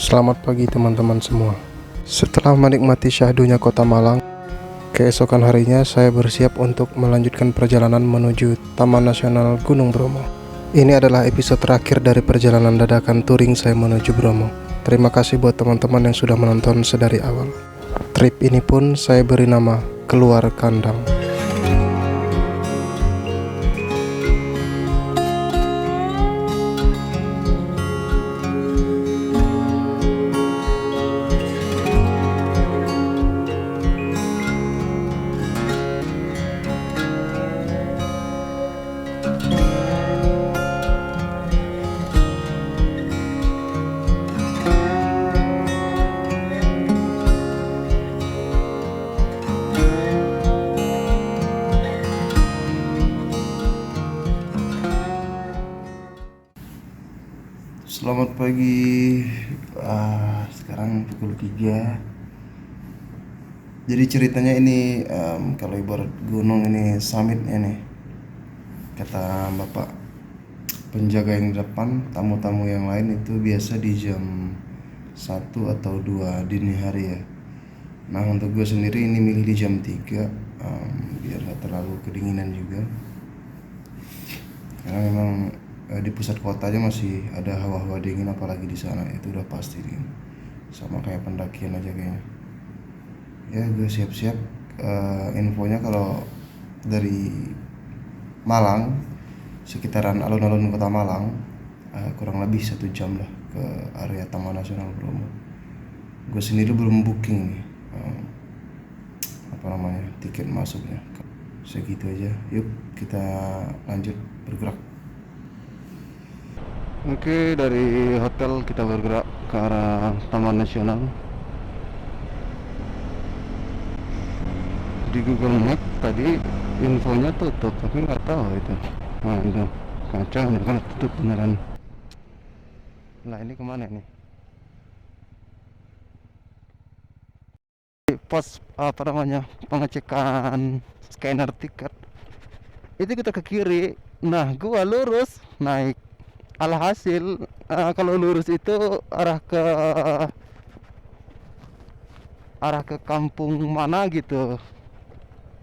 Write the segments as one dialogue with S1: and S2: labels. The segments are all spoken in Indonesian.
S1: Selamat pagi teman-teman semua. Setelah menikmati syahdunya kota Malang, keesokan harinya saya bersiap untuk melanjutkan perjalanan menuju Taman Nasional Gunung Bromo. Ini adalah episode terakhir dari perjalanan dadakan touring saya menuju Bromo. Terima kasih buat teman-teman yang sudah menonton sedari awal. Trip ini pun saya beri nama Keluar Kandang. Selamat pagi. Sekarang pukul 3. Jadi ceritanya ini kalau ibarat gunung ini summitnya nih. Kata bapak penjaga yang di depan, tamu-tamu yang lain itu biasa di jam 1 atau 2 dini hari ya. Nah untuk gue sendiri ini milih di jam 3 biar gak terlalu kedinginan juga. Karena memang di pusat kota aja masih ada hawa-hawa dingin, apalagi di sana itu udah pasti dingin. Sama kayak pendakian aja kayaknya. Ya gue siap-siap. Infonya kalau dari Malang, sekitaran alun-alun kota Malang, kurang lebih 1 jam lah ke area Taman Nasional Bromo. Gue sendiri belum booking nih tiket masuknya. Segitu aja, yuk kita lanjut bergerak. Oke, dari hotel kita bergerak ke arah Taman Nasional. Di Google Map tadi infonya tutup, tapi nggak tahu itu. Nah, itu kacau nih kalau tutup beneran. Nah, ini kemana nih? Pos pengecekan scanner tiket. Itu kita ke kiri. Nah, gua lurus naik. Alhasil kalau lurus itu arah ke kampung mana gitu,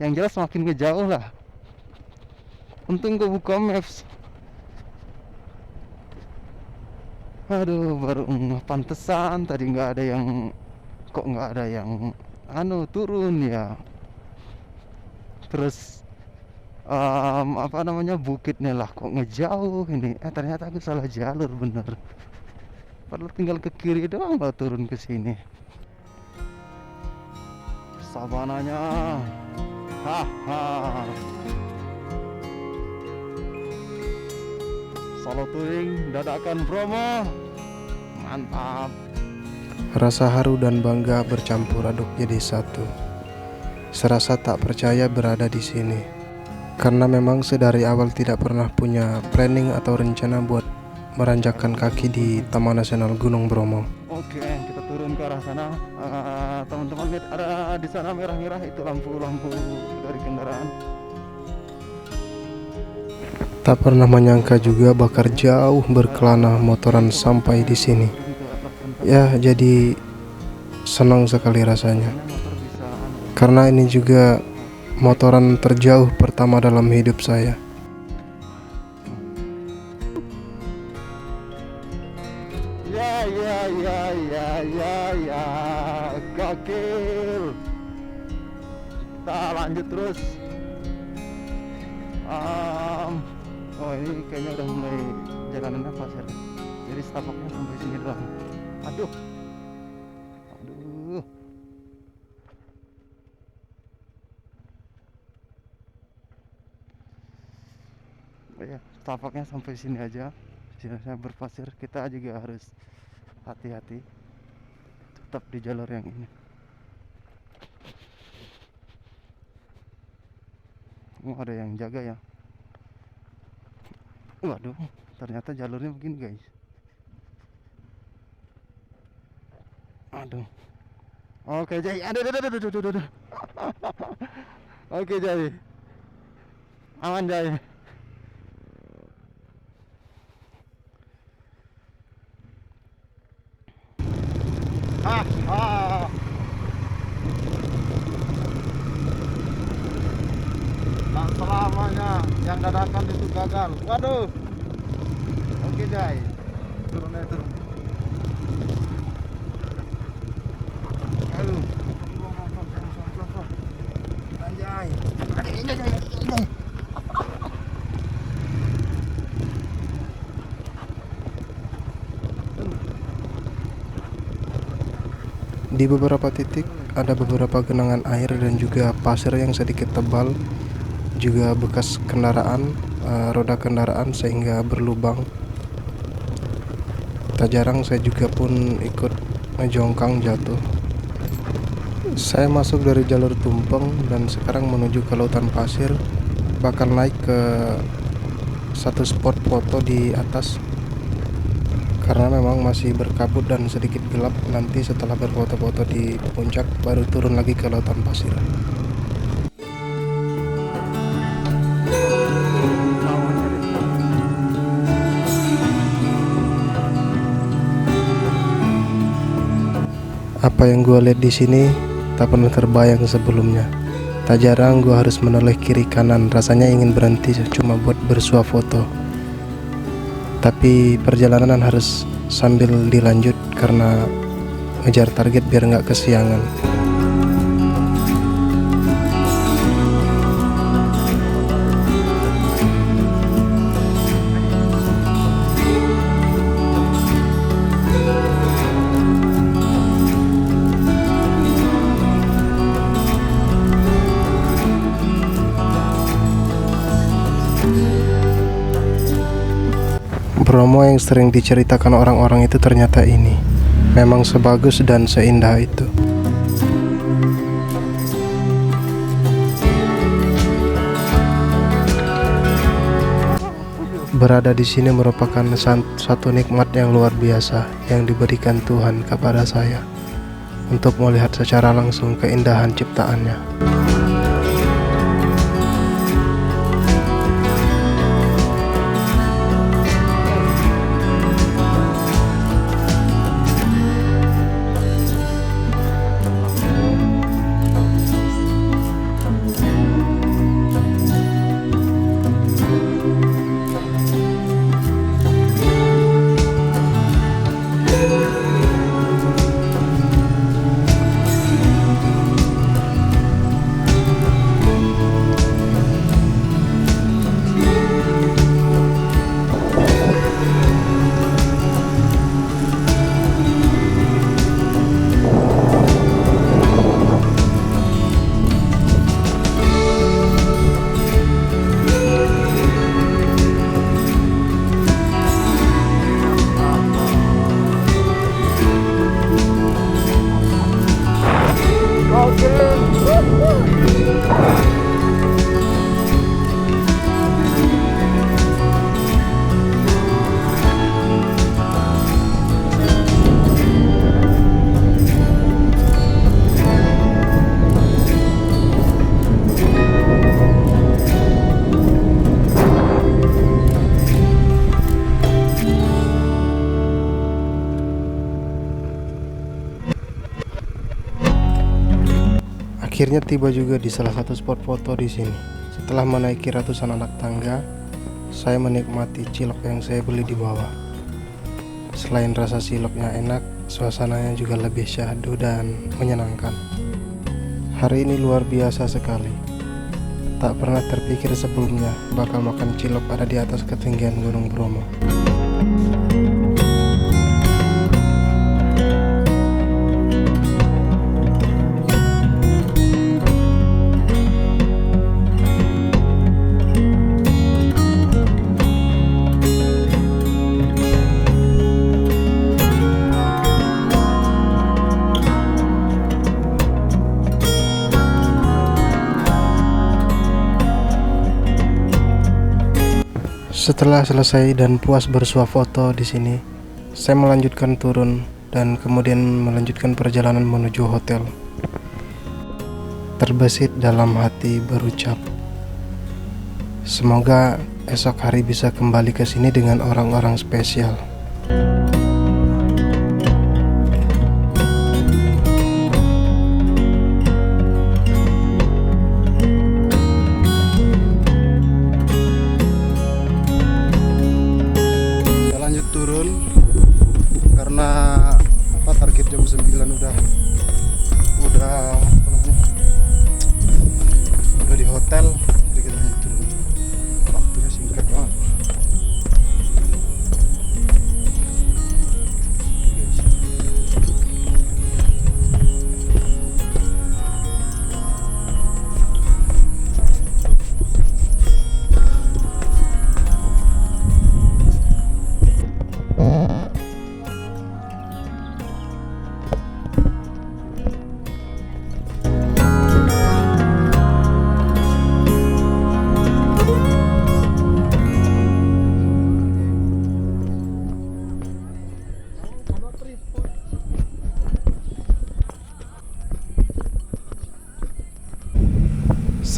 S1: yang jelas makin ngejauh lah. Untung gue buka maps. Aduh, baru pantesan tadi nggak ada yang turun ya. Terus bukitnya lah kok ngejauh ini. Ternyata aku salah jalur bener. Padahal tinggal ke kiri doang lah turun ke sini. Savananya. Haha. Solo touring dadakan Bromo. Mantap. Rasa haru dan bangga bercampur aduk jadi satu. Serasa tak percaya berada di sini. Karena memang sedari awal tidak pernah punya planning atau rencana buat meranjakkan kaki di Taman Nasional Gunung Bromo. Oke, kita turun ke arah sana. Teman-teman lihat ada di sana merah-merah, itu lampu-lampu dari kendaraan. Tak pernah menyangka juga bakar jauh berkelana motoran sampai di sini. Ya, jadi senang sekali rasanya. Karena ini juga motoran terjauh pertama dalam hidup saya. Ya, gokil. Kita lanjut terus. Oh, ini kayaknya udah mulai jalanannya pasir. Jadi stopnya sampai sini doang. Aduh. Oh ya, stopnya sampai sini aja. Saya berpasir, kita juga harus hati-hati. Tetap di jalur yang ini. Oh, ada yang jaga ya. Waduh, ternyata jalurnya begini guys. Aduh. Oke Jai, aduh. Oke Jai, aman Jai.
S2: Ah, ah. Tak selamanya yang dadakan itu gagal. Waduh. Oke, Jai. Turun aja, turun. Aduh. Anjay. Anjay.
S1: Di beberapa titik ada beberapa genangan air dan juga pasir yang sedikit tebal, juga bekas kendaraan, roda kendaraan sehingga berlubang. Tak jarang saya juga pun ikut ngejongkang jatuh. Saya masuk dari jalur tumpeng dan sekarang menuju ke lautan pasir, bakal naik ke satu spot foto di atas karena memang masih berkabut dan sedikit gelap. Nanti setelah berfoto-foto di puncak baru turun lagi ke lautan pasir. Apa yang gue lihat di sini tak pernah terbayang sebelumnya. Tak jarang gue harus menoleh kiri kanan, rasanya ingin berhenti cuma buat bersuah foto. Tapi perjalanan harus sambil dilanjut karena ngejar target biar nggak kesiangan. Bromo yang sering diceritakan orang-orang itu ternyata ini memang sebagus dan seindah itu. Berada di sini merupakan satu nikmat yang luar biasa yang diberikan Tuhan kepada saya untuk melihat secara langsung keindahan ciptaannya. Akhirnya tiba juga di salah satu spot foto di sini. Setelah menaiki ratusan anak tangga, saya menikmati cilok yang saya beli di bawah. Selain rasa ciloknya enak, suasananya juga lebih syahdu dan menyenangkan. Hari ini luar biasa sekali. Tak pernah terpikir sebelumnya bakal makan cilok ada di atas ketinggian Gunung Bromo. Setelah selesai dan puas bersuah foto di sini, saya melanjutkan turun dan kemudian melanjutkan perjalanan menuju hotel. Terbesit dalam hati berucap, semoga esok hari bisa kembali ke sini dengan orang-orang spesial.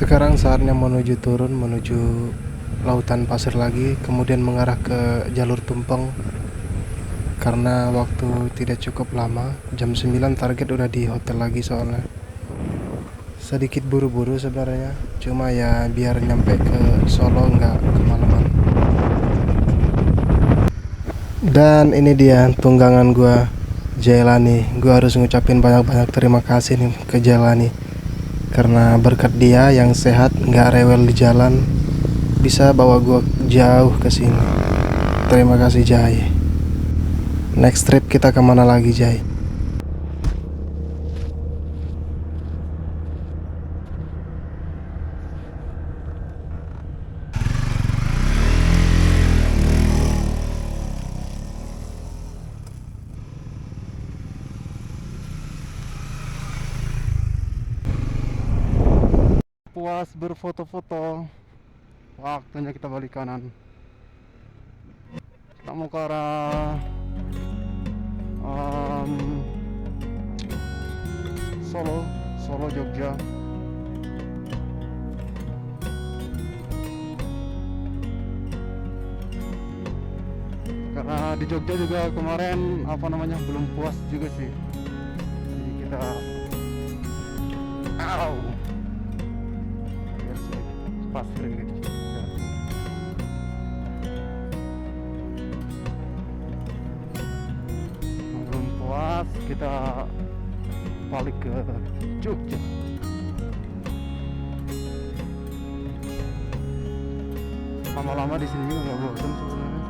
S1: Sekarang saatnya menuju turun, menuju lautan pasir lagi, kemudian mengarah ke jalur tumpeng. Karena waktu tidak cukup lama, jam 9 target udah di hotel lagi soalnya. Sedikit buru-buru sebenarnya, cuma ya biar nyampe ke Solo nggak kemalaman. Dan ini dia tunggangan gua, Jailani. Gua harus ngucapin banyak-banyak terima kasih nih ke Jailani, karena berkat dia yang sehat, nggak rewel di jalan, bisa bawa gua jauh ke sini. Terima kasih Jai. Next trip kita kemana lagi Jai? Puas berfoto-foto, waktunya kita balik kanan. Kita mau ke arah Solo, Jogja. Karena di Jogja juga kemarin belum puas juga sih. Jadi kita pasir gitu. Ya. Belum puas, kita balik ke Jogja. Lama-lama di sini juga nggak bosan sebenarnya.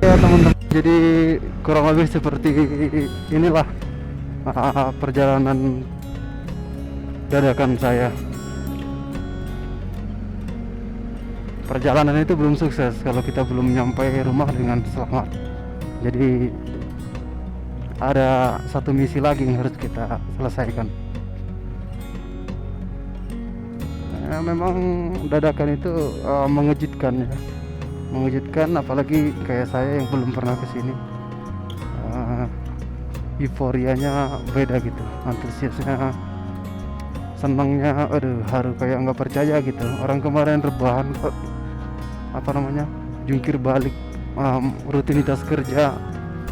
S1: Ya teman-teman, jadi kurang lebih seperti inilah perjalanan dadakan saya. Perjalanan itu belum sukses kalau kita belum nyampe rumah dengan selamat. Jadi ada satu misi lagi yang harus kita selesaikan. Memang dadakan itu mengejutkan ya. Mengejutkan, apalagi kayak saya yang belum pernah kesini. Euforianya beda gitu, antusiasnya, senangnya, haru kayak nggak percaya gitu. Orang kemarin rebahan kok jungkir balik rutinitas kerja,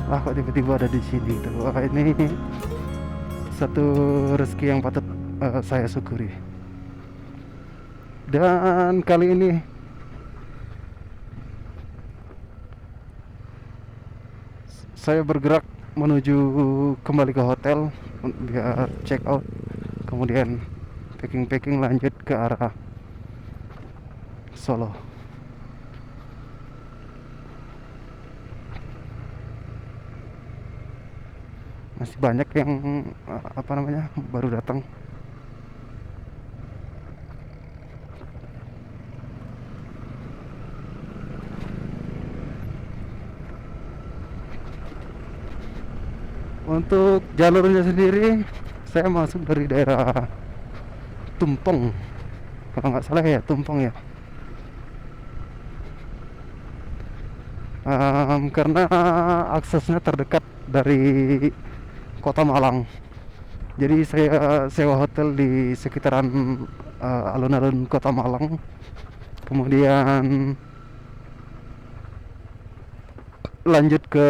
S1: lah kok tiba-tiba ada di sini gitu. Wah, ini satu rezeki yang patut saya syukuri. Dan kali ini saya bergerak menuju kembali ke hotel biar check out, kemudian packing lanjut ke arah Solo. Masih banyak yang baru datang. Untuk jalurnya sendiri, saya masuk dari daerah Tumpeng, kalau nggak salah ya, Tumpeng ya. Karena aksesnya terdekat dari Kota Malang. Jadi saya sewa hotel di sekitaran alun-alun Kota Malang. Kemudian lanjut ke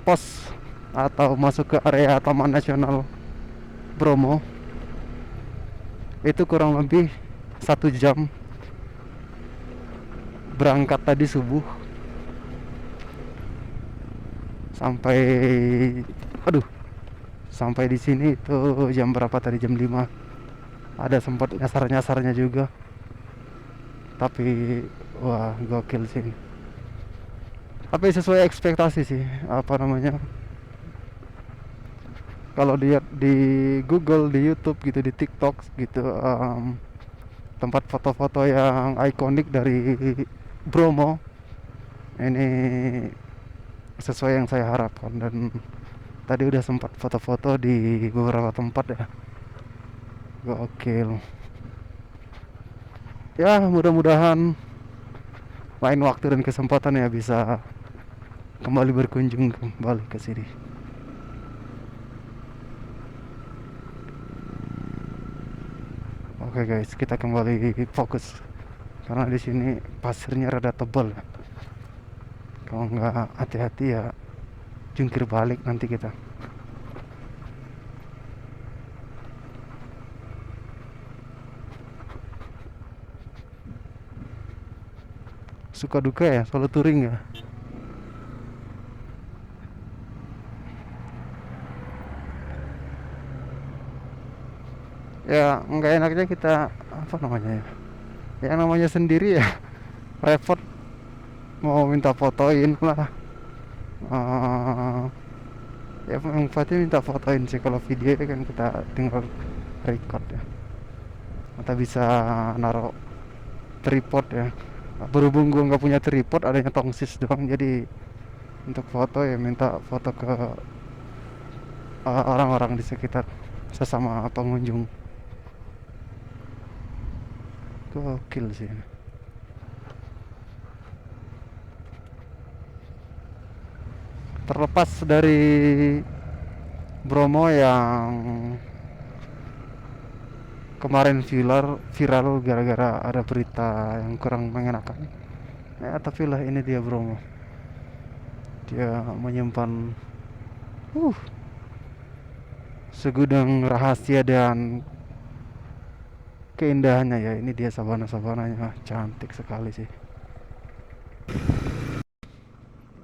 S1: pos atau masuk ke area Taman Nasional Bromo. Itu kurang lebih 1 jam. Berangkat tadi subuh sampai di sini itu jam berapa tadi? Jam 5. Ada sempat nyasar-nyasarnya juga. Tapi wah, gokil sih. Tapi sesuai ekspektasi sih, kalau lihat di Google, di YouTube gitu, di TikTok gitu, tempat foto-foto yang ikonik dari Bromo ini sesuai yang saya harapkan. Dan tadi udah sempat foto-foto di beberapa tempat ya, gokil ya. Mudah-mudahan lain waktu dan kesempatan ya bisa kembali berkunjung kembali ke sini. Oke guys, kita kembali fokus karena di sini pasirnya rada tebal ya. Kalau nggak hati-hati ya jungkir balik nanti kita. Suka duka ya solo touring ya. Ya nggak enaknya kita apa namanya ya, yang namanya sendiri ya repot mau minta fotoin lah. Eh, ya yang pasti minta fotoin sih. Kalau video kan kita tinggal record ya, kita bisa naruh tripod ya. Berhubung gua nggak punya tripod, adanya tongsis doang, jadi untuk foto ya minta foto ke orang-orang di sekitar, sesama pengunjung. Gokil sih. Terlepas dari Bromo yang kemarin viral gara-gara ada berita yang kurang mengenakan ya, tapi lah ini dia Bromo. Dia menyimpan segudang rahasia dan keindahannya ya. Ini dia sabana-sabananya, cantik sekali sih.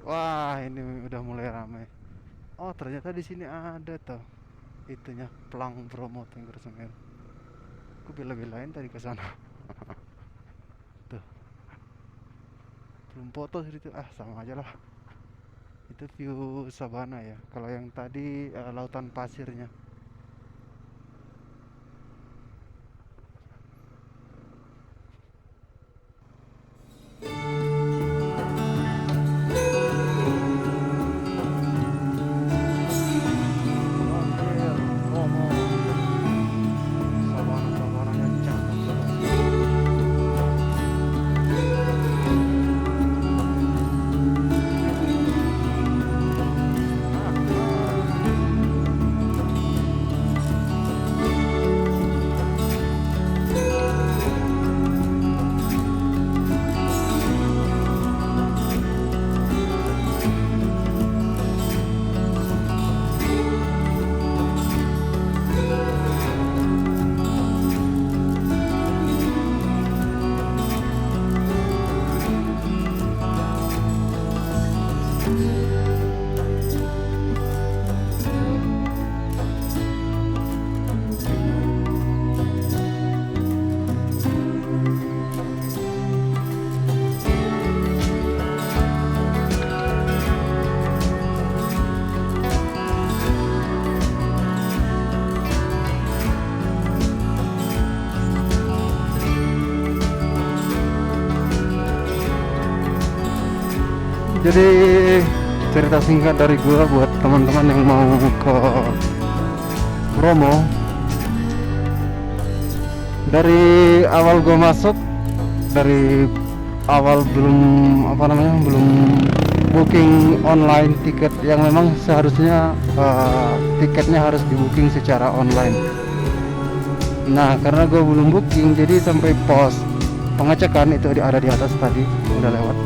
S1: Wah, ini udah mulai ramai. Oh, ternyata di sini ada tuh itunya, Plang Bromo Tengger Semeru. Aku bela-belain tadi ke sana. Tuh, belum foto situ. Sama aja lah. Itu view sabana ya. Kalau yang tadi lautan pasirnya. Jadi cerita singkat dari gua buat teman-teman yang mau ke Bromo. Dari awal gua masuk, dari awal belum booking online tiket, yang memang seharusnya tiketnya harus di booking secara online. Nah, karena gua belum booking, jadi sampai pos pengecekan itu ada di atas tadi, udah lewat.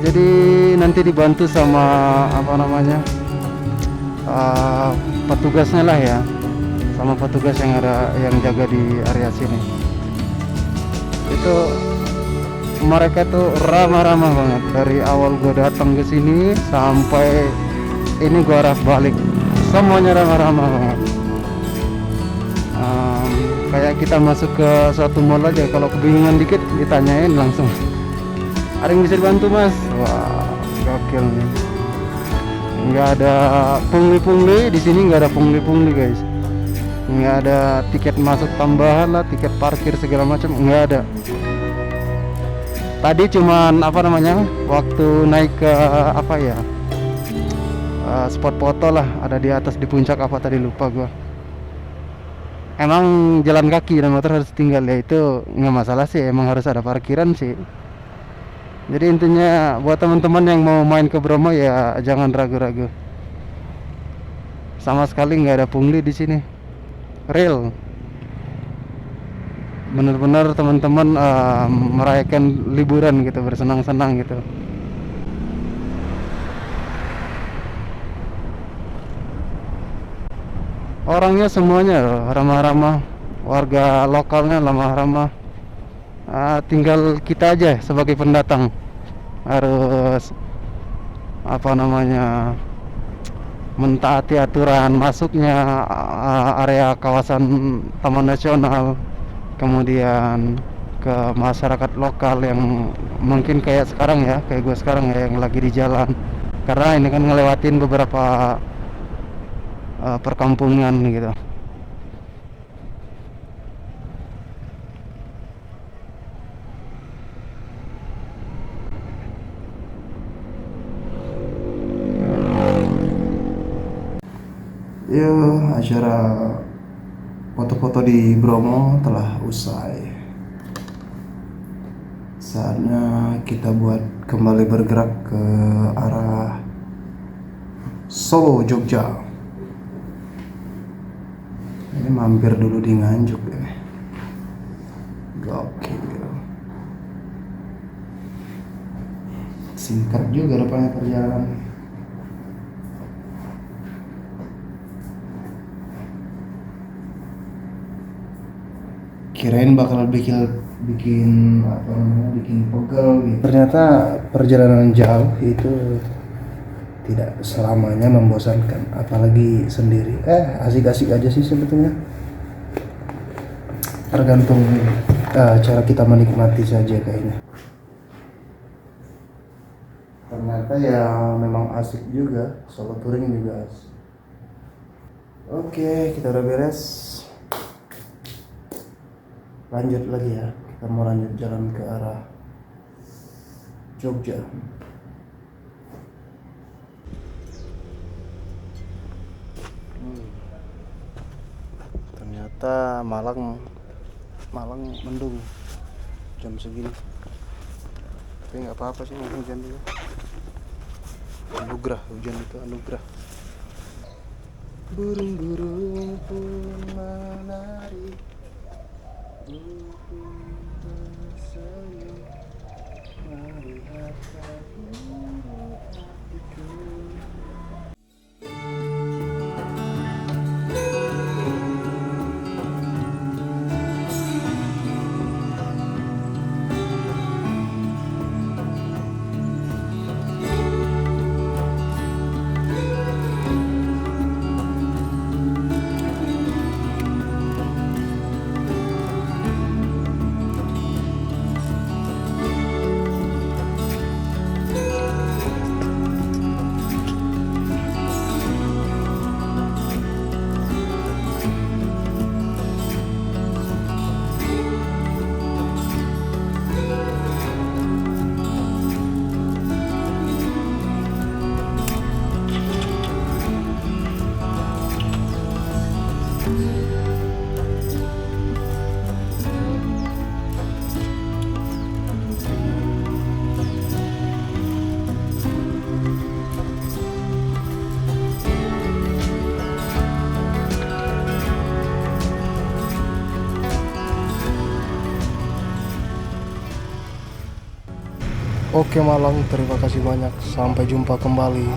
S1: Jadi nanti dibantu sama petugasnya lah ya, sama petugas yang jaga di area sini. Itu mereka tuh ramah-ramah banget dari awal gue datang ke sini sampai ini gue arah balik, semuanya ramah-ramah banget. Kayak kita masuk ke suatu mall aja, kalau kebingungan dikit ditanyain langsung, ada yang bisa dibantu mas? Wah, gokil nih. nggak ada pungli-pungli di sini, nggak ada pungli-pungli guys, nggak ada tiket masuk tambahan lah, tiket parkir segala macam nggak ada. Tadi cuman apa namanya, waktu naik ke apa ya, spot foto lah, ada di atas di puncak apa tadi lupa gua. Emang jalan kaki dan motor harus tinggal ya, itu nggak masalah sih, emang harus ada parkiran sih. Jadi intinya buat teman-teman yang mau main ke Bromo ya jangan ragu-ragu. Sama sekali nggak ada pungli di sini. Real. Bener-bener teman-teman merayakan liburan gitu, bersenang-senang gitu. Orangnya semuanya ramah-ramah, warga lokalnya ramah-ramah. Tinggal kita aja sebagai pendatang harus apa namanya, mentaati aturan masuknya area kawasan Taman Nasional, kemudian ke masyarakat lokal yang mungkin kayak sekarang ya, kayak gue sekarang ya yang lagi di jalan, karena ini kan ngelewatin beberapa perkampungan gitu. Ya, acara foto-foto di Bromo telah usai. Saatnya kita buat kembali bergerak ke arah Solo, Jogja. Ini mampir dulu di Nganjuk deh. Gokil. Singkat juga rupanya perjalanan. Kirain bakal bikin apa namanya, bikin pegel gitu. Ternyata perjalanan jauh itu tidak selamanya membosankan, apalagi sendiri. Asik-asik aja sih sebetulnya. Tergantung cara kita menikmati saja kayaknya. Ternyata ya memang asik juga, solo touring juga asik. Oke, kita udah beres. Lanjut lagi ya, kita mau lanjut jalan ke arah Jogja. Ternyata Malang mendung jam segini, tapi nggak apa-apa sih, mau hujan juga. Anugerah, hujan itu anugerah. Burung-burung pun menari, Oke Malang, terima kasih banyak. Sampai jumpa kembali.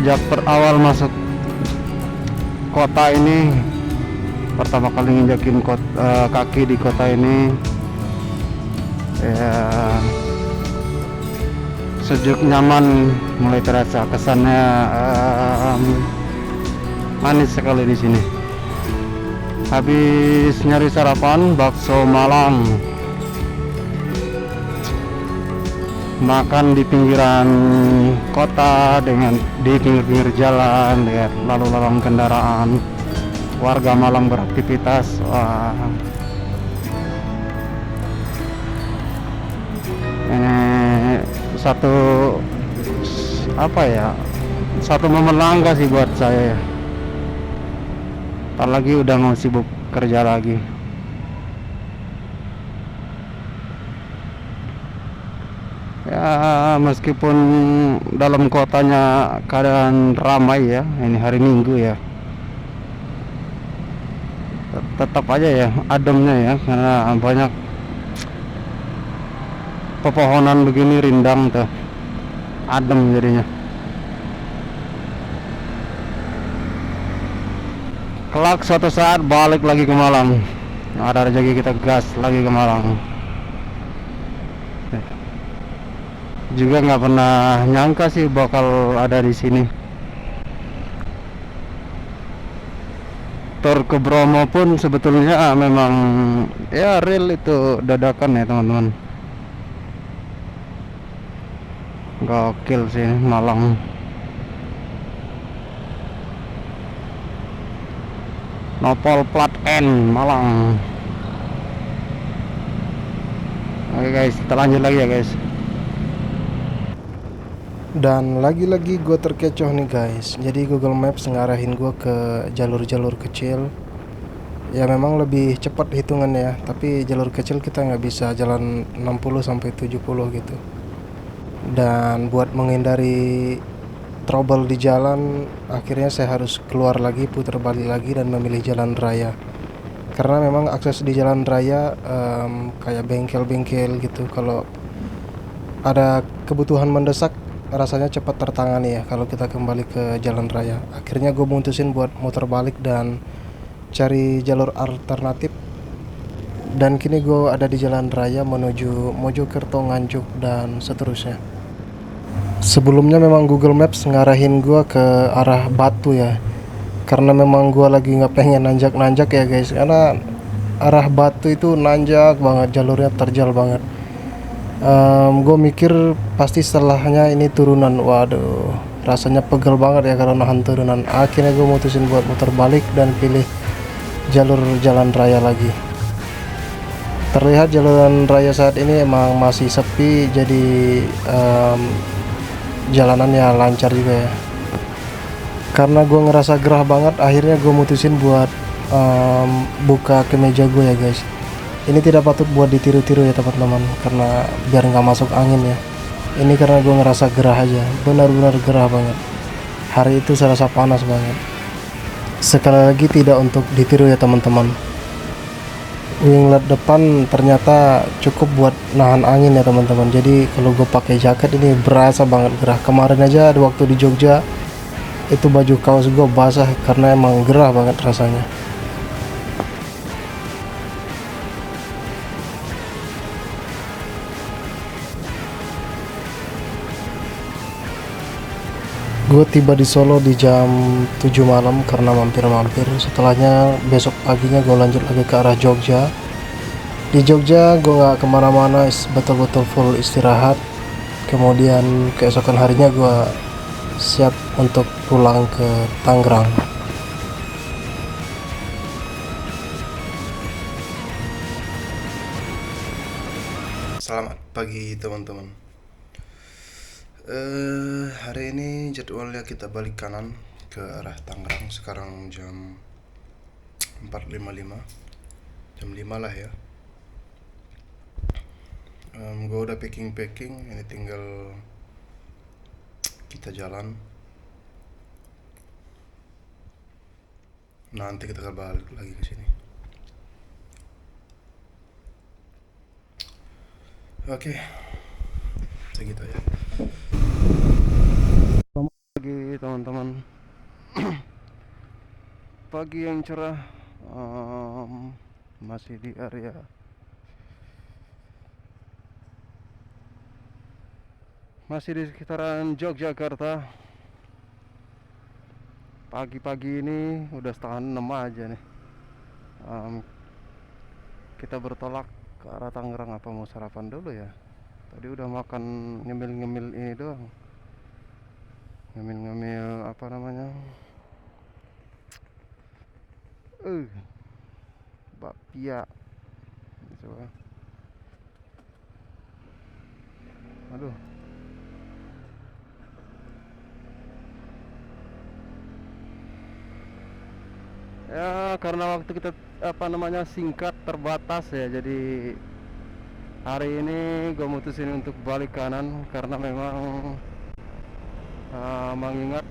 S1: sejak awal masuk kota ini, pertama kali nginjakin kaki di kota ini, ya sejuk nyaman mulai terasa. Kesannya manis sekali di sini. Habis nyari sarapan bakso Malang, makan di pinggiran kota di pinggir-pinggir jalan, lihat lalu lalang kendaraan, warga Malang beraktivitas. Wah, ini satu momen langka sih buat saya ya. Ntar lagi udah mau sibuk kerja lagi. Ya meskipun dalam kotanya keadaan ramai ya, ini hari Minggu ya, tetap aja ya ademnya ya, karena banyak pepohonan begini, rindang tuh, adem jadinya. Kelak suatu saat balik lagi ke Malang, ada rezeki kita gas lagi ke Malang. Juga nggak pernah nyangka sih bakal ada di sini. Tur ke Bromo pun sebetulnya memang ya real itu dadakan ya teman-teman. Gokil sih Malang. Nopol plat N Malang. Oke guys, kita lanjut lagi ya guys.
S3: Dan lagi-lagi gue terkecoh nih guys. Jadi Google Maps ngarahin gue ke jalur-jalur kecil. Ya memang lebih cepat hitungannya, tapi jalur kecil kita nggak bisa jalan 60 sampai 70 gitu. Dan buat menghindari trouble di jalan, akhirnya saya harus keluar lagi, putar balik lagi dan memilih jalan raya. Karena memang akses di jalan raya kayak bengkel-bengkel gitu, kalau ada kebutuhan mendesak rasanya cepat tertangani ya kalau kita kembali ke jalan raya. Akhirnya gue mutusin buat muter balik dan cari jalur alternatif. Dan kini gue ada di jalan raya menuju Mojokerto, Nganjuk dan seterusnya. Sebelumnya memang Google Maps ngarahin gue ke arah Batu ya, karena memang gue lagi nggak pengen nanjak-nanjak ya guys, karena arah Batu itu nanjak banget, jalurnya terjal banget. Gue mikir pasti setelahnya ini turunan, waduh rasanya pegel banget ya kalau nahan turunan. Akhirnya gue mutusin buat muter balik dan pilih jalur jalan raya lagi. Terlihat jalan raya saat ini emang masih sepi, jadi jalanannya lancar juga ya. Karena gue ngerasa gerah banget, akhirnya gue mutusin buat buka kemeja gue ya guys. Ini tidak patut buat ditiru-tiru ya teman-teman, karena biar nggak masuk angin ya. Ini karena gue ngerasa gerah aja, benar-benar gerah banget. Hari itu serasa panas banget. Sekali lagi tidak untuk ditiru ya teman-teman. Winglet depan ternyata cukup buat nahan angin ya teman-teman. Jadi kalau gue pakai jaket ini berasa banget gerah. Kemarin aja waktu di Jogja itu baju kaos gue basah karena emang gerah banget rasanya. Gue tiba di Solo di jam 7 malam karena mampir-mampir. Setelahnya besok paginya gue lanjut lagi ke arah Jogja. Di Jogja gue gak kemana-mana, betul-betul full istirahat. Kemudian keesokan harinya gue siap untuk pulang ke Tangerang.
S1: Selamat pagi teman-teman. Hari ini jadwalnya kita balik kanan ke arah Tangerang. Sekarang jam 4.55, jam 5 lah ya. Gue udah packing, ini tinggal kita jalan. Nanti kita balik lagi ke sini. Oke, segitu aja. Selamat pagi teman-teman. pagi yang cerah. Masih di area masih di sekitaran Yogyakarta. Pagi-pagi ini udah setengah 6 aja nih. Em, kita bertolak ke arah Tangerang. Apa mau sarapan dulu ya? Tadi udah makan ngemil-ngemil ini doang. Ngemil-ngemil apa namanya? Bakpia. Coba. Aduh. Ya karena waktu kita apa namanya singkat terbatas ya, jadi hari ini gue mutusin untuk balik kanan karena memang mengingat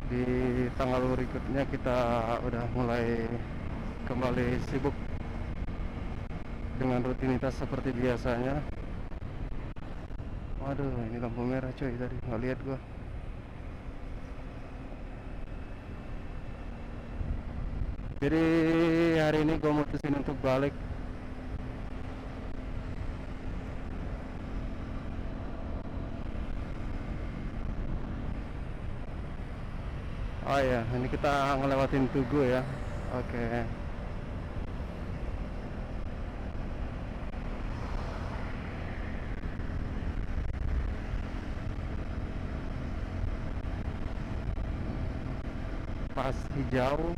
S1: di tanggal berikutnya kita udah mulai kembali sibuk dengan rutinitas seperti biasanya. Waduh, ini lampu merah coy, tadi nggak lihat gua. Jadi hari ini gue mutusin untuk balik. Oh ya, ini kita ngelewatin Tugu ya. Oke. Pas hijau.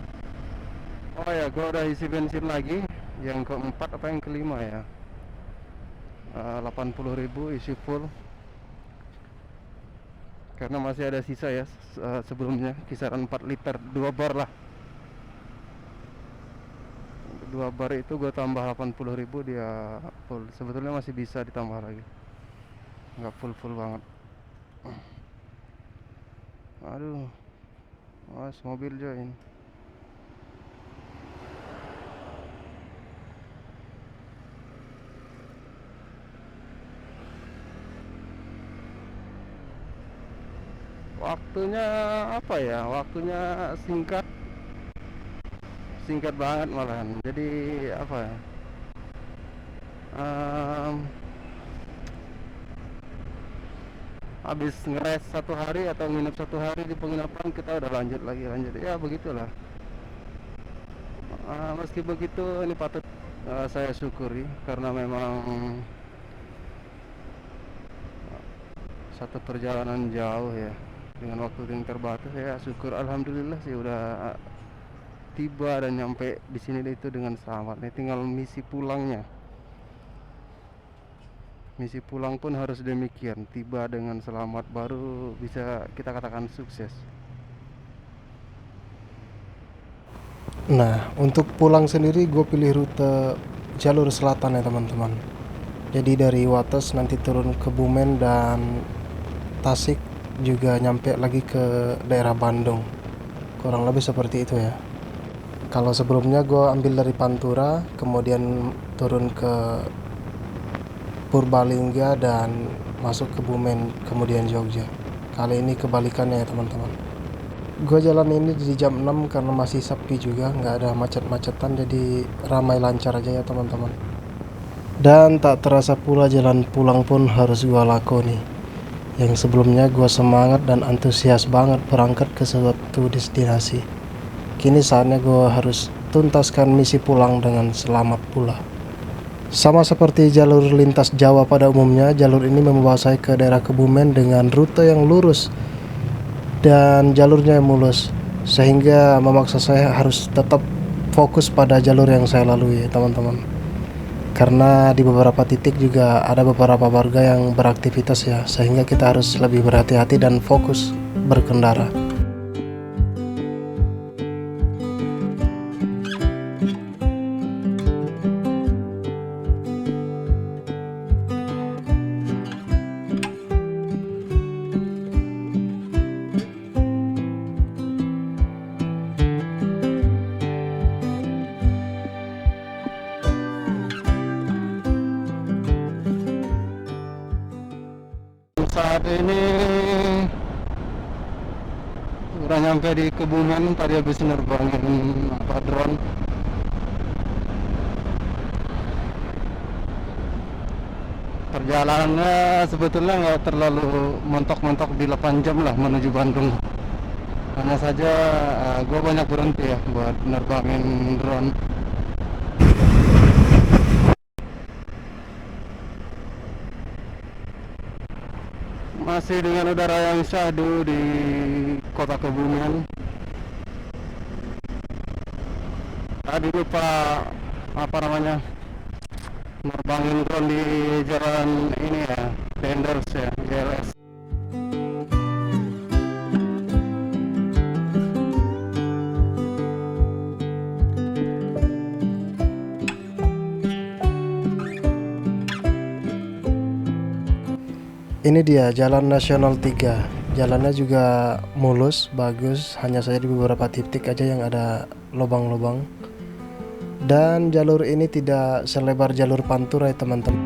S1: Oh ya, gue udah isi bensin lagi. Yang keempat apa yang kelima ya? 80.000 isi full. Karena masih ada sisa ya sebelumnya kisaran 4 liter, 2 bar lah. 2 bar itu gue tambah 80.000, dia full. Sebetulnya masih bisa ditambah lagi, nggak full banget. Aduh, mas mobil join. Waktunya apa ya, waktunya singkat banget malahan. Jadi apa ya, habis ngeres 1 hari atau nginep 1 hari di penginapan, kita udah lanjut ya begitulah. Meski begitu ini patut saya syukuri karena memang satu perjalanan jauh ya dengan waktu yang terbatas. Ya syukur, alhamdulillah sih udah tiba dan nyampe di sini itu dengan selamat. Nih tinggal misi pulangnya. Misi pulang pun harus demikian, tiba dengan selamat baru bisa kita katakan sukses.
S3: Nah, untuk pulang sendiri gue pilih rute jalur selatan ya teman-teman. Jadi dari Wates nanti turun ke Bumen dan Tasik, juga nyampe lagi ke daerah Bandung. Kurang lebih seperti itu ya. Kalau sebelumnya gue ambil dari Pantura, kemudian turun ke Purbalingga dan masuk ke Bumen, kemudian Jogja. Kali ini kebalikannya ya teman-teman. Gue jalan ini di jam 6 karena masih sepi juga, nggak ada macet-macetan, jadi ramai lancar aja ya teman-teman. Dan tak terasa pula jalan pulang pun harus gue lakoni. Yang sebelumnya gue semangat dan antusias banget berangkat ke suatu destinasi. Kini saatnya gue harus tuntaskan misi pulang dengan selamat pula. Sama seperti jalur lintas Jawa pada umumnya, jalur ini membawa saya ke daerah Kebumen dengan rute yang lurus dan jalurnya yang mulus, sehingga memaksa saya harus tetap fokus pada jalur yang saya lalui teman-teman. Karena di beberapa titik juga ada beberapa warga yang beraktivitas ya, sehingga kita harus lebih berhati-hati dan fokus berkendara.
S1: Saat ini udah nyampe di Kebumen tadi habis nerbangin drone. Perjalanannya sebetulnya nggak terlalu mentok-mentok di 8 jam lah menuju Bandung. Hanya saja gue banyak berhenti ya buat nerbangin drone. Masih dengan udara yang syahdu di kota Kebumen. Tadi lupa nerbangin drone di jalan ini ya, Dendels ya, JLS.
S3: Ini dia Jalan Nasional 3. Jalannya juga mulus, bagus, hanya saja di beberapa titik aja yang ada lubang-lubang. Dan jalur ini tidak selebar jalur Pantura ya teman-teman.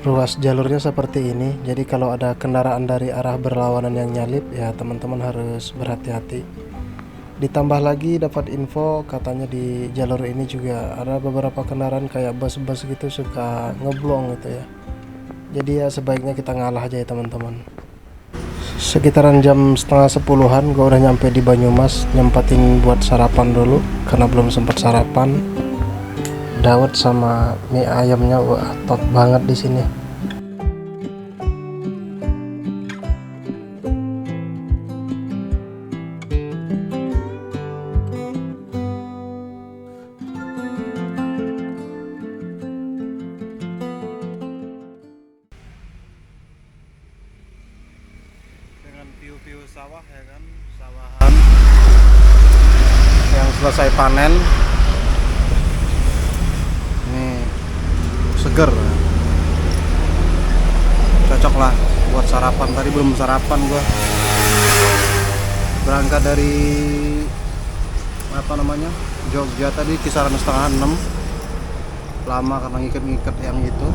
S3: Ruas jalurnya seperti ini, jadi kalau ada kendaraan dari arah berlawanan yang nyalip ya teman-teman harus berhati-hati. Ditambah lagi dapat info katanya di jalur ini juga ada beberapa kendaraan kayak bus-bus gitu suka ngeblong gitu ya. Jadi ya sebaiknya kita ngalah aja ya teman-teman. Sekitaran jam setengah 10-an gue udah nyampe di Banyumas, nyempatin buat sarapan dulu karena belum sempat sarapan. Dawet sama mie ayamnya wah top banget di sini.
S2: Dengan view-view sawah ya kan, sawahan yang selesai panen. Ini seger, cocok lah buat sarapan. Tadi belum sarapan gua, berangkat dari Jogja tadi kisaran setengah 6, lama karena ngiket-ngiket yang itu.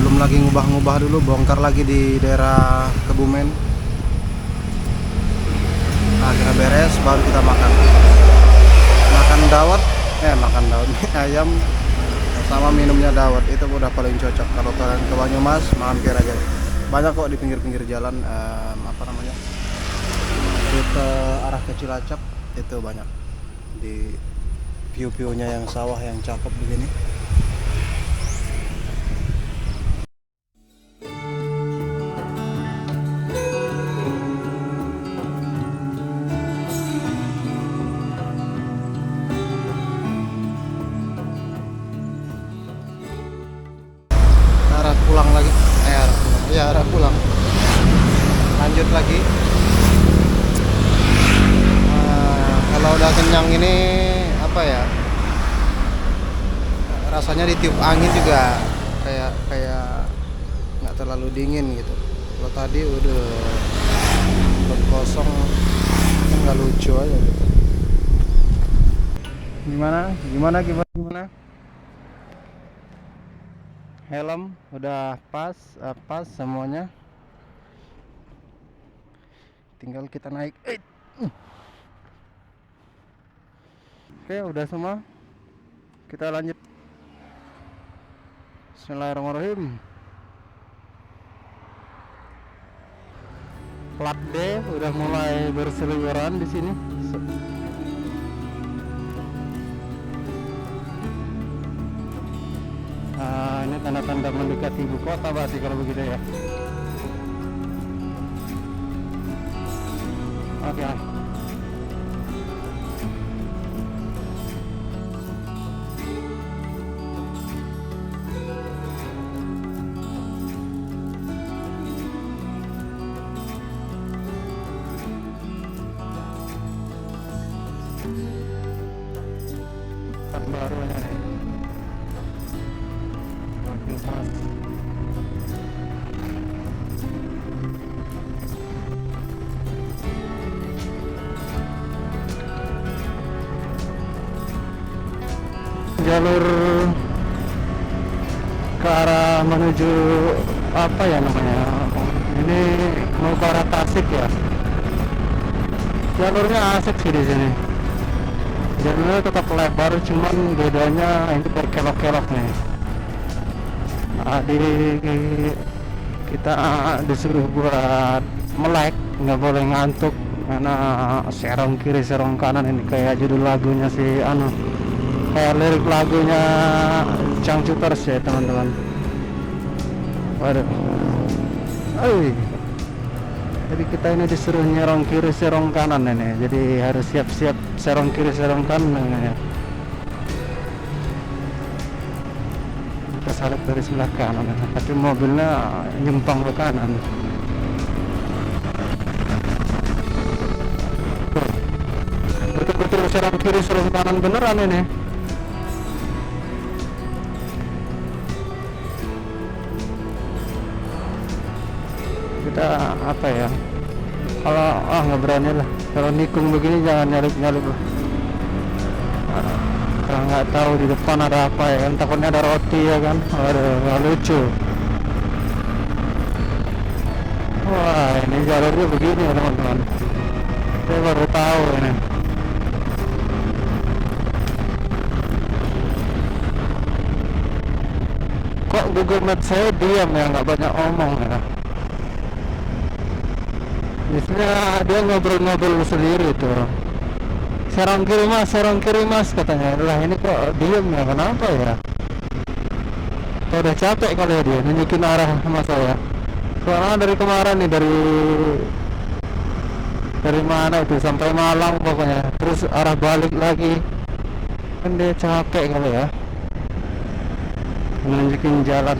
S2: Belum lagi ngubah-ngubah dulu, bongkar lagi di daerah Kebumen. Nah kira beres baru kita makan dawet mie ayam sama minumnya dawet. Itu udah paling cocok kalau kalian ke Banyumas makan kira aja. Banyak kok di pinggir-pinggir jalan rute arah ke Cilacap itu banyak di view-viewnya yang sawah yang cakep begini. Arah pulang lanjut lagi. Kalau udah kenyang ini rasanya ditiup angin juga kayak nggak terlalu dingin gitu. Kalau tadi udah perut kosong kan nggak lucu aja gitu. Gimana? Helm udah pas semuanya, tinggal kita naik. Oke udah semua, kita lanjut. Bismillahirrahmanirrahim. Plat D udah mulai berseliweran di sini. Ini tanda-tanda mendekati ibu kota berarti kalau begitu ya. Oke. Barunya nih. Jalur ke arah menuju apa ya namanya, ini mau ke arah Tasik ya. Jalurnya asik sih di sini, jalurnya tetap lebar, cuman bedanya ini berkelok-kelok nih. Kita disuruh buat melek, nggak boleh ngantuk karena serong kiri serong kanan, ini kayak judul lagunya si kayak lirik lagunya Changcuters ya teman-teman. Waduh, jadi kita ini disuruh nyerong kiri serong kanan ini, jadi harus siap-siap serong kiri serong kanan ini ya. Kita salip dari sebelah kanan, tapi mobilnya nyempang ke kanan. Betul-betul serong kiri serong kanan beneran ini. Kita apa ya, kalau nggak berani lah, kalau nikung begini jangan nyalip lah. Kalau nggak tahu di depan ada apa ya kan, takutnya ada roti ya kan. Aduh, nggak lucu. Wah, ini jalurnya begini ya teman-teman, saya baru tahu ini. Kok Google Maps saya diam ya, nggak banyak omong ya. Biasanya dia ngobrol-ngobrol sendiri tuh. Serong kiri mas katanya. Lah ini kok diem ya, kenapa ya? Kok udah capek kali ya dia nunjukin arah sama saya. Soalnya dari kemarin nih, dari mana itu sampai Malang pokoknya, terus arah balik lagi, kan dia capek kali ya nunjukin jalan.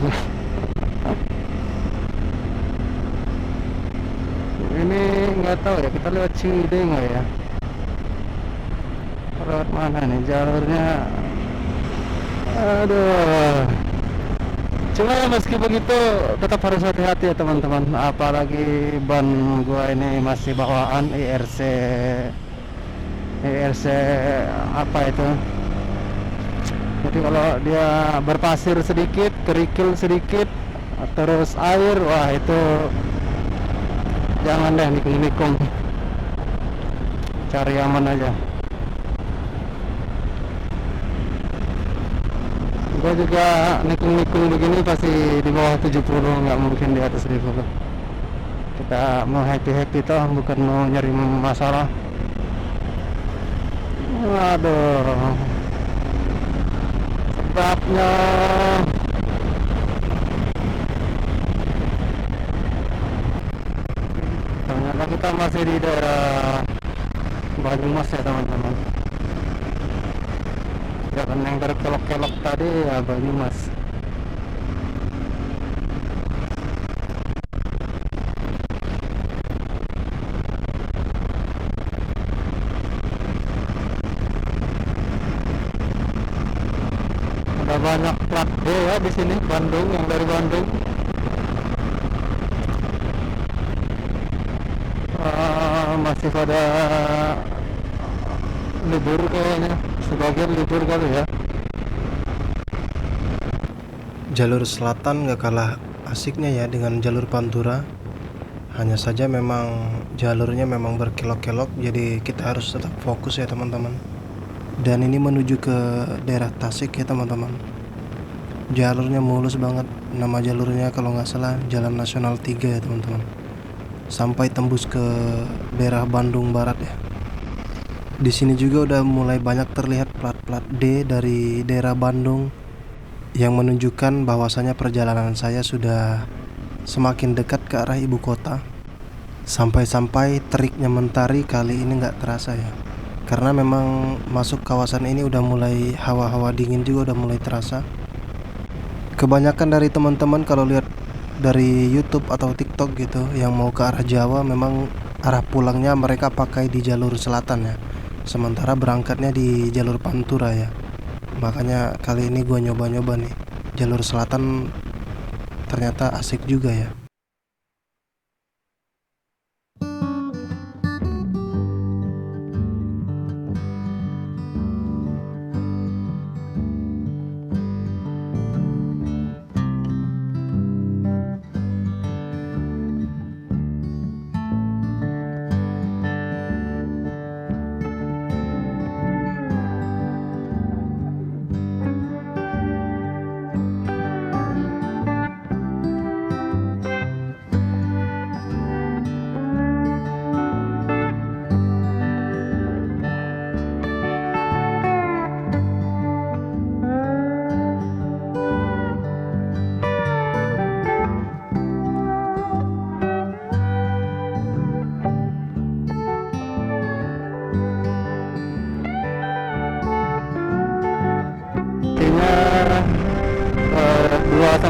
S2: Ini nggak tahu ya, kita lewat Ciwidey nggak ya, lewat mana nih jalurnya. Aduh, cuma ya meski begitu tetap harus hati-hati ya teman-teman, apalagi ban gua ini masih bawaan IRC apa itu. Jadi kalau dia berpasir sedikit, kerikil sedikit, terus air, wah itu jangan deh nikung-nikung, cari aman aja. Gue juga nikung-nikung begini pasti di bawah 70, nggak mungkin di atas 1000. Kita mau happy-happy toh, bukan mau nyari masalah. Waduh, sebabnya ternyata kita masih di daerah Banyumas ya teman-teman. Jalan yang berkelok-kelok tadi ya Banyumas. Ada banyak plat D ya di sini, Bandung, yang dari Bandung. Masih pada libur kayaknya, sebagian libur kali ya.
S3: Jalur selatan gak kalah asiknya ya dengan jalur Pantura. Hanya saja memang jalurnya memang berkelok-kelok, jadi kita harus tetap fokus ya teman-teman. Dan ini menuju ke daerah Tasik ya teman-teman. Jalurnya mulus banget. Nama jalurnya kalau nggak salah Jalan Nasional 3 ya teman-teman. Sampai tembus ke daerah Bandung Barat ya. Di sini juga udah mulai banyak terlihat plat-plat D dari daerah Bandung yang menunjukkan bahwasanya perjalanan saya sudah semakin dekat ke arah ibu kota. Sampai-sampai teriknya mentari kali ini nggak terasa ya. Karena memang masuk kawasan ini udah mulai hawa-hawa dingin juga udah mulai terasa. Kebanyakan dari teman-teman kalau lihat dari YouTube atau TikTok gitu yang mau ke arah Jawa, memang arah pulangnya mereka pakai di jalur selatan ya. Sementara berangkatnya di jalur Pantura ya. Makanya kali ini gue nyoba-nyoba nih jalur selatan, ternyata asik juga ya.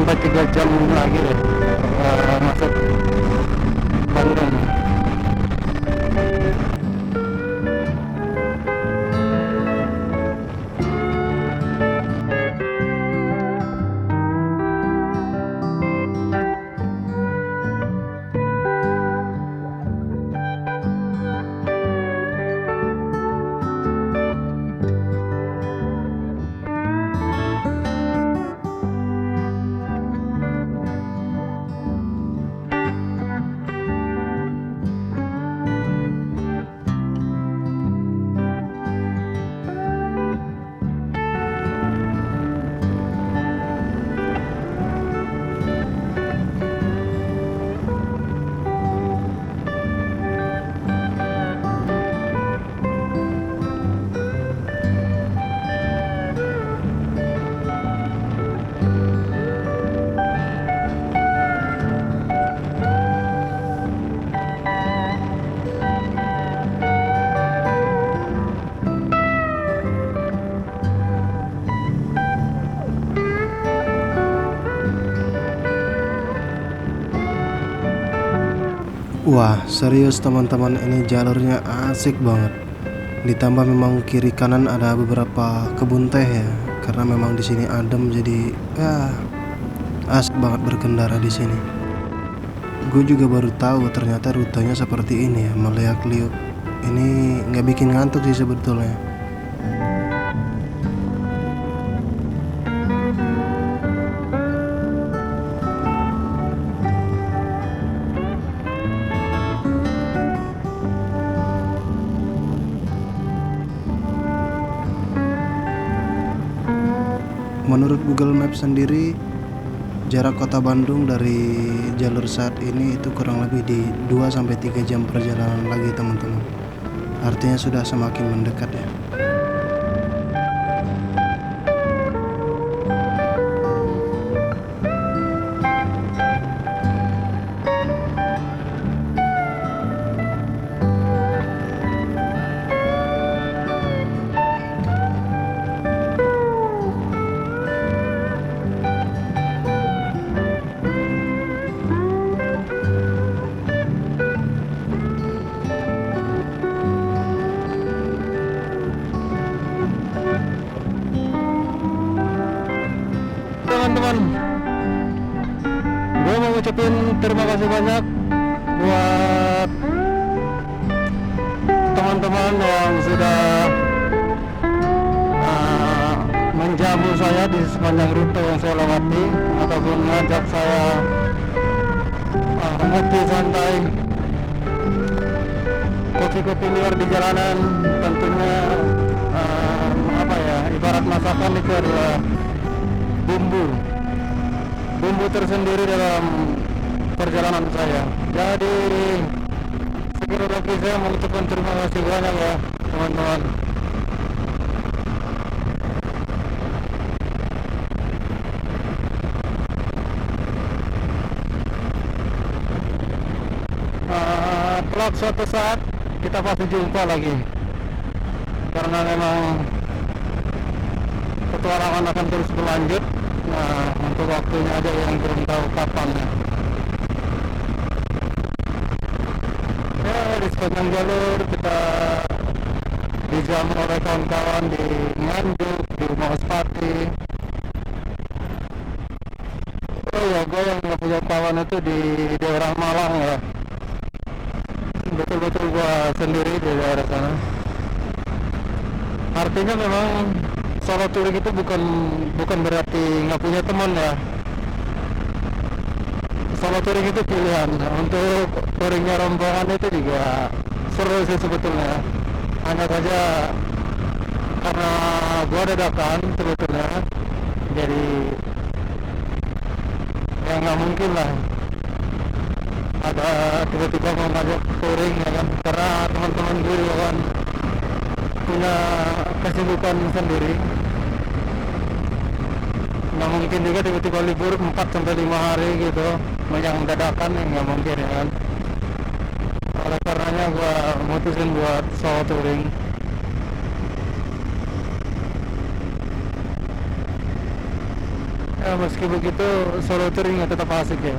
S2: sampai 3 jam lagi deh masuk Bandung.
S3: Wah, serius teman-teman, ini jalurnya asik banget. Ditambah memang kiri kanan ada beberapa kebun teh ya. Karena memang di sini adem, jadi ya asik banget berkendara di sini. Gue juga baru tahu ternyata rutenya seperti ini ya, meliuk-liuk. Ini nggak bikin ngantuk sih sebetulnya. Menurut Google Maps sendiri, jarak kota Bandung dari jalur saat ini itu kurang lebih di 2-3 jam perjalanan lagi teman-teman. Artinya sudah semakin mendekat ya.
S2: Teman-teman, gue mau ngucapin terima kasih banyak buat teman-teman yang sudah menjamu saya di sepanjang rute yang saya lewati, ataupun mengajak saya ngopi santai, kopi-kopi liar di jalanan. Tentunya ibarat masakan itu adalah bumbu tersendiri dalam perjalanan saya. Jadi sekali lagi saya mengucapkan terima kasih banyak ya teman-teman. Kelak suatu saat kita pasti jumpa lagi, karena memang petualangan akan terus berlanjut. Nah, untuk waktunya aja yang belum tahu kapan ya. Di sepanjang jalur kita dijamu oleh kawan-kawan di Nganjuk, di Maospati. Oh ya, gue yang nggak punya kawan itu di daerah Malang ya. Betul-betul gue sendiri di daerah sana. Artinya memang solo touring itu bukan berarti nggak punya teman ya. Solo touring itu pilihan. Untuk touringnya rombongan itu juga seru sih sebetulnya. Hanya saja karena gua dadakan sebetulnya, jadi ya nggak mungkin lah ada tiba-tiba mau ngajak touring ya kan, karena teman-teman gue juga kan punya kesibukan sendiri. Nggak mungkin juga tiba-tiba libur 4-5 hari gitu, yang dadakan ya nggak mungkin ya kan. Oleh karenanya gua mutusin buat solo touring. Ya meski begitu solo touring ya tetap asik ya,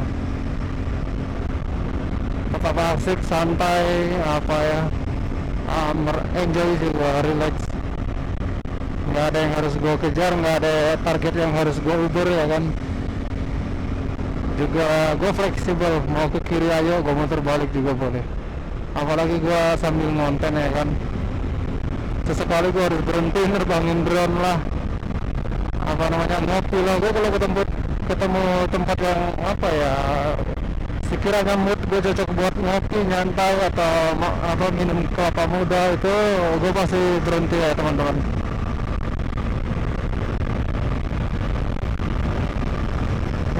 S2: tetap asik, santai, apa ya, enjoy juga, relax. Nggak ada yang harus gue kejar, nggak ada target yang harus gue uber ya kan. Juga gue fleksibel, mau ke kiri ayo, gue muter balik juga boleh. Apalagi gue sambil ngonten ya kan, sesekali gue harus berhenti nerbangin drone lah, apa namanya, ngopi lah. Gue kalau ketemu tempat yang apa ya, sekiranya mood gue cocok buat ngopi nyantai atau apa minum kelapa muda, itu gue pasti berhenti ya teman-teman.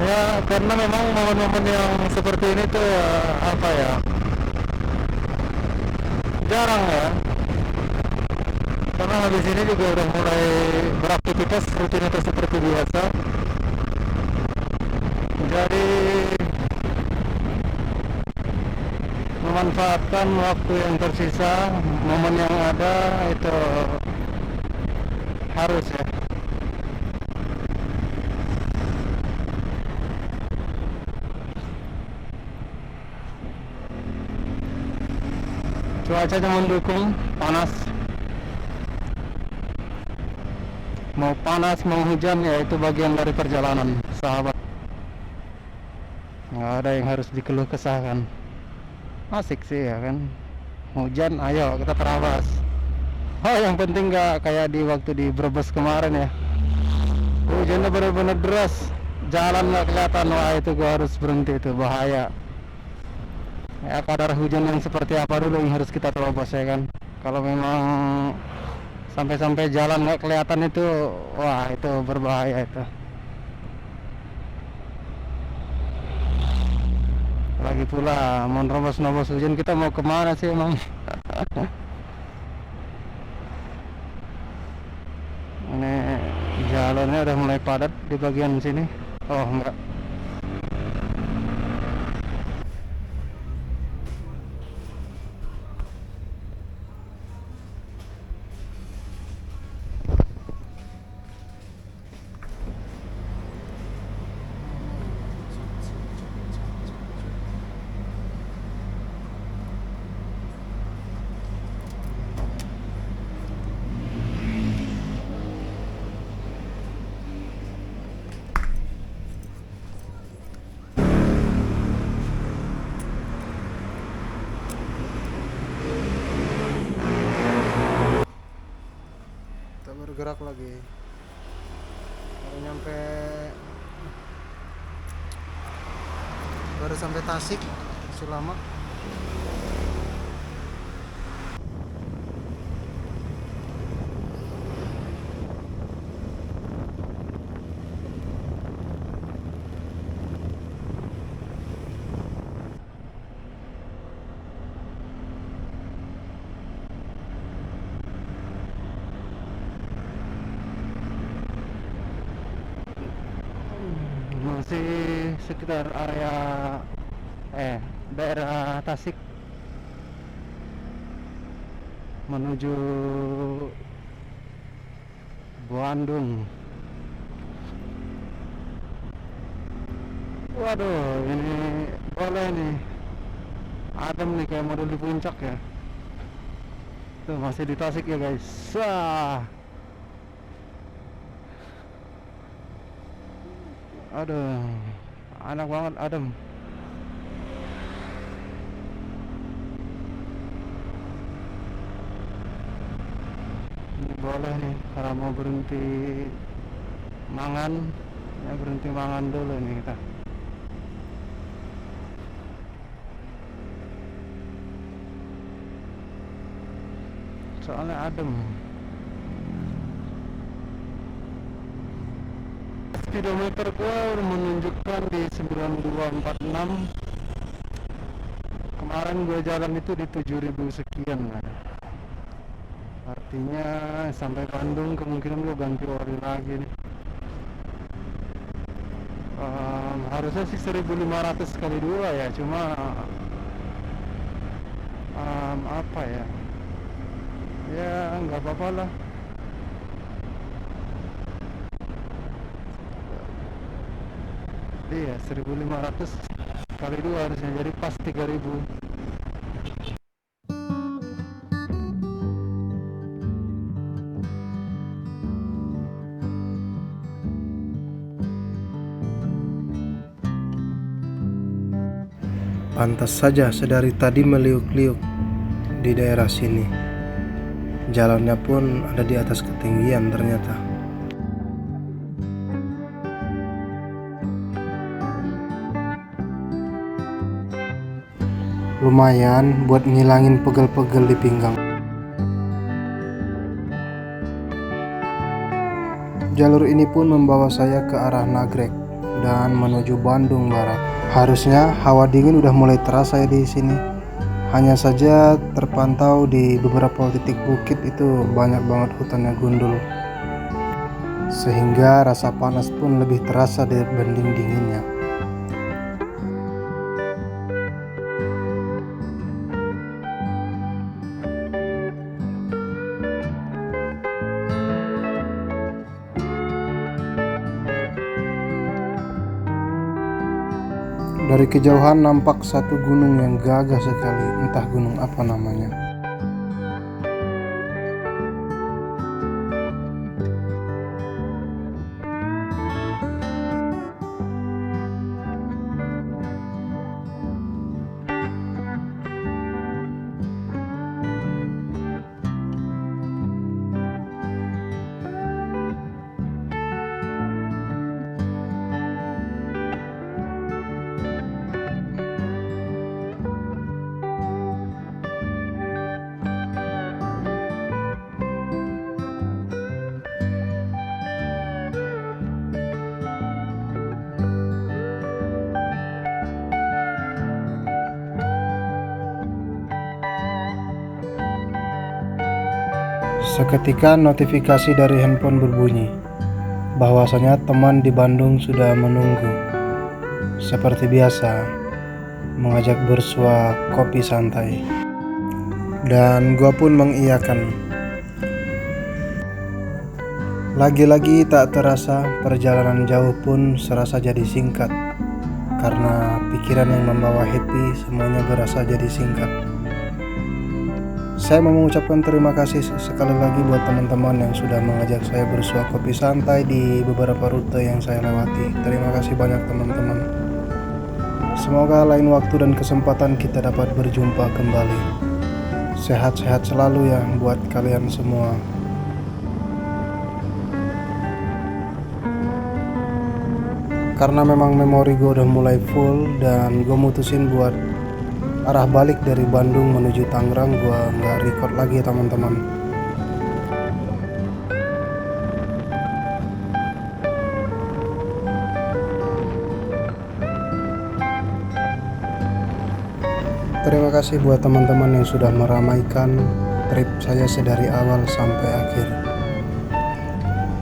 S2: Ya karena memang momen-momen yang seperti ini tuh apa ya, jarang ya, karena habis ini juga udah mulai beraktivitas rutinitas seperti biasa. Jadi memanfaatkan waktu yang tersisa, momen yang ada itu harus ya. Cuacanya mendukung, panas, mau panas mau hujan ya itu bagian dari perjalanan sahabat, nggak ada yang harus dikeluh kesahkan. Asik sih ya kan, hujan ayo kita terabas. Oh yang penting nggak kayak di waktu di Brebes kemarin ya, hujannya benar-benar deras, jalan nggak kelihatan. Wah itu gua harus berhenti, itu bahaya ya. Kadar hujan yang seperti apa dulu yang harus kita terobos ya kan. Kalau memang sampai jalan nggak kelihatan itu, wah itu berbahaya itu. Lagi pula mau nerobos hujan, kita mau kemana sih emang? Ini jalannya udah mulai padat di bagian sini. Oh enggak,
S3: kita bergerak lagi. Baru sampai Tasik, masih lama.
S2: masih sekitar area daerah Tasik menuju Bandung. Waduh ini boleh nih, adem nih kayak model di puncak ya. Tuh masih di Tasik ya guys. Wah, aduh enak banget, adem. Ini boleh nih kalau mau berhenti mangan ya, berhenti mangan dulu nih kita. Soalnya adem. Speedometer gua udah menunjukkan di 9246. Kemarin gue jalan itu di 7000 sekian lah. Artinya sampai Bandung kemungkinan gue ganti ori lagi nih. Harusnya sih 1500 kali 2 ya, cuma apa ya, ya nggak apa-apa lah. Iya, 1.500 kali 2 harusnya, jadi pas 3.000.
S3: Pantas saja sedari tadi meliuk-liuk di daerah sini. Jalannya pun ada di atas ketinggian ternyata. Lumayan buat ngilangin pegel-pegel di pinggang. Jalur ini pun membawa saya ke arah Nagrek dan menuju Bandung Barat. Harusnya hawa dingin udah mulai terasa ya di sini. Hanya saja terpantau di beberapa titik bukit itu banyak banget hutannya gundul. Sehingga rasa panas pun lebih terasa dibanding dinginnya. Dari kejauhan nampak satu gunung yang gagah sekali, entah gunung apa namanya. Seketika notifikasi dari handphone berbunyi bahwasanya teman di Bandung sudah menunggu. Seperti biasa, mengajak bersua kopi santai. Dan gua pun mengiyakan. Lagi-lagi tak terasa perjalanan jauh pun serasa jadi singkat. Karena pikiran yang membawa happy semuanya berasa jadi singkat. Saya mau mengucapkan terima kasih sekali lagi buat teman-teman yang sudah mengajak saya bersua kopi santai di beberapa rute yang saya lewati. Terima kasih banyak teman-teman. Semoga lain waktu dan kesempatan kita dapat berjumpa kembali. Sehat-sehat selalu ya buat kalian semua. Karena memang memori gue udah mulai full dan gue mutusin buat arah balik dari Bandung menuju Tangerang, gue nggak record lagi ya teman-teman. Terima kasih buat teman-teman yang sudah meramaikan trip saya sedari awal sampai akhir.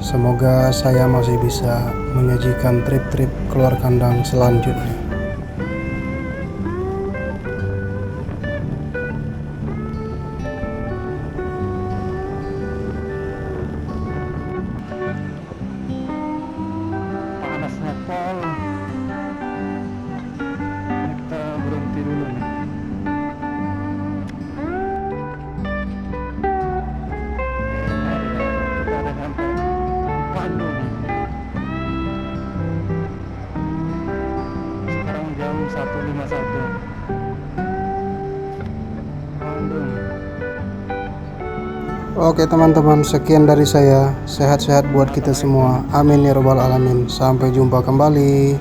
S3: Semoga saya masih bisa menyajikan trip-trip keluar kandang selanjutnya.
S2: Panasnya pol. Kita berhenti dulu nih. Kita udah sampai Bandung. Sekarang jam 1.51. Bandung.
S3: Oke teman-teman, sekian dari saya. Sehat-sehat buat kita semua. Amin ya robbal alamin. Sampai jumpa kembali.